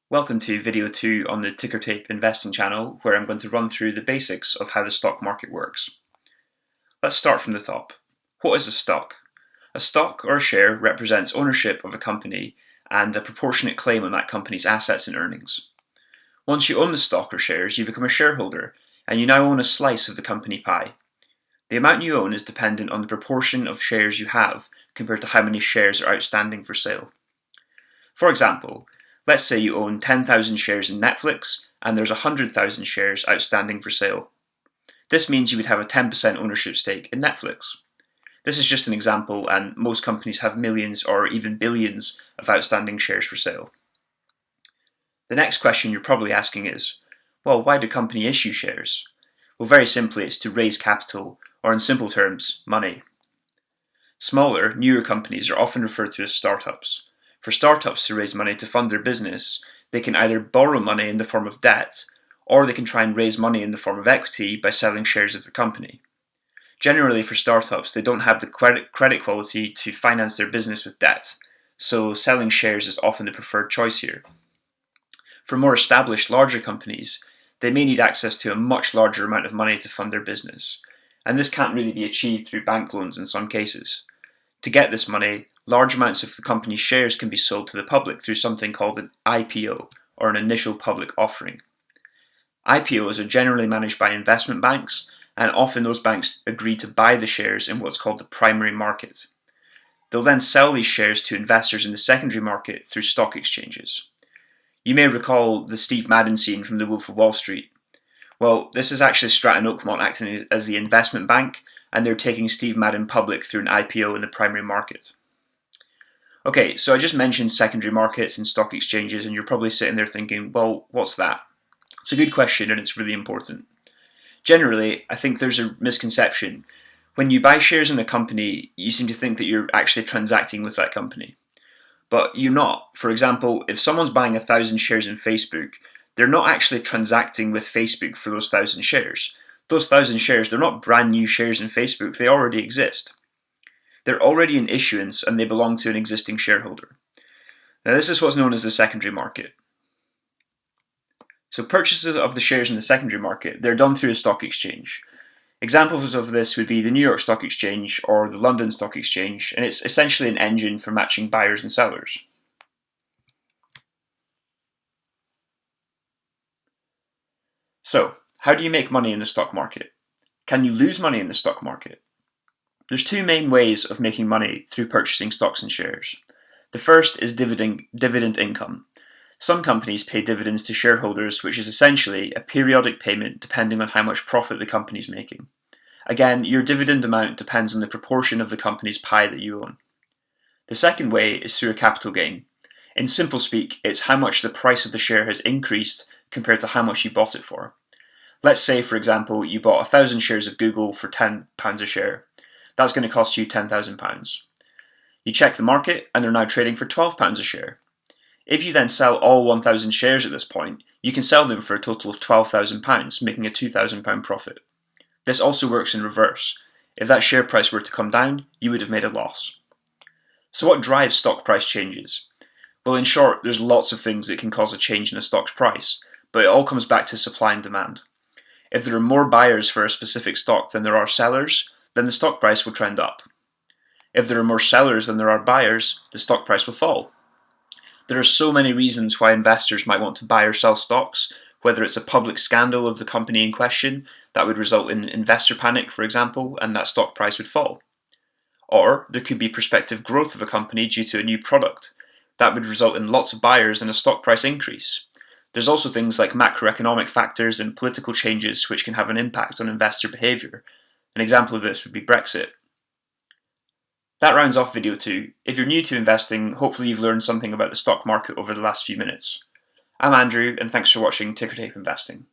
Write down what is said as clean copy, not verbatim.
Welcome to video 2 on the Ticker Tape Investing channel, where I'm going to run through the basics of how the stock market works. Let's start from the top. What is a stock? A stock or a share represents ownership of a company and a proportionate claim on that company's assets and earnings. Once you own the stock or shares, you become a shareholder, and you now own a slice of the company pie. The amount you own is dependent on the proportion of shares you have compared to how many shares are outstanding for sale. For example, let's say you own 10,000 shares in Netflix and there's 100,000 shares outstanding for sale. This means you would have a 10% ownership stake in Netflix. This is just an example, and most companies have millions or even billions of outstanding shares for sale. The next question you're probably asking is, well, why do companies issue shares? Well, very simply, it's to raise capital, or in simple terms, money. Smaller, newer companies are often referred to as startups. For startups to raise money to fund their business, they can either borrow money in the form of debt, or they can try and raise money in the form of equity by selling shares of their company. Generally, for startups, they don't have the credit quality to finance their business with debt, so selling shares is often the preferred choice here. For more established, larger companies, they may need access to a much larger amount of money to fund their business, and this can't really be achieved through bank loans in some cases. To get this money, large amounts of the company's shares can be sold to the public through something called an IPO, or an initial public offering. IPOs are generally managed by investment banks, and often those banks agree to buy the shares in what's called the primary market. They'll then sell these shares to investors in the secondary market through stock exchanges. You may recall the Steve Madden scene from The Wolf of Wall Street. Well, this is actually Stratton Oakmont acting as the investment bank, and they're taking Steve Madden public through an IPO in the primary market. Okay, so I just mentioned secondary markets and stock exchanges, and you're probably sitting there thinking, well, what's that? It's a good question, and it's really important. Generally, I think there's a misconception. When you buy shares in a company, you seem to think that you're actually transacting with that company. But you're not. For example, if someone's buying 1,000 shares in Facebook, they're not actually transacting with Facebook for those 1,000 shares. Those 1,000 shares, they're not brand new shares in Facebook, they already exist. They're already in issuance and they belong to an existing shareholder. Now, this is what's known as the secondary market. So purchases of the shares in the secondary market, they're done through a stock exchange. Examples of this would be the New York Stock Exchange or the London Stock Exchange, and it's essentially an engine for matching buyers and sellers. So, how do you make money in the stock market? Can you lose money in the stock market? There's two main ways of making money through purchasing stocks and shares. The first is dividend income. Some companies pay dividends to shareholders, which is essentially a periodic payment depending on how much profit the company's making. Again, your dividend amount depends on the proportion of the company's pie that you own. The second way is through a capital gain. In simple speak, it's how much the price of the share has increased compared to how much you bought it for. Let's say, for example, you bought 1,000 shares of Google for £10 a share. That's going to cost you £10,000. You check the market and they're now trading for £12 a share. If you then sell all 1,000 shares at this point, you can sell them for a total of £12,000, making a £2,000 profit. This also works in reverse. If that share price were to come down, you would have made a loss. So what drives stock price changes? Well, in short, there's lots of things that can cause a change in a stock's price, but it all comes back to supply and demand. If there are more buyers for a specific stock than there are sellers, then the stock price will trend up. If there are more sellers than there are buyers, the stock price will fall. There are so many reasons why investors might want to buy or sell stocks, whether it's a public scandal of the company in question that would result in investor panic, for example, and that stock price would fall. Or there could be prospective growth of a company due to a new product. That would result in lots of buyers and a stock price increase. There's also things like macroeconomic factors and political changes which can have an impact on investor behaviour. An example of this would be Brexit. That rounds off video 2. If you're new to investing, hopefully you've learned something about the stock market over the last few minutes. I'm Andrew, and thanks for watching Ticker Tape Investing.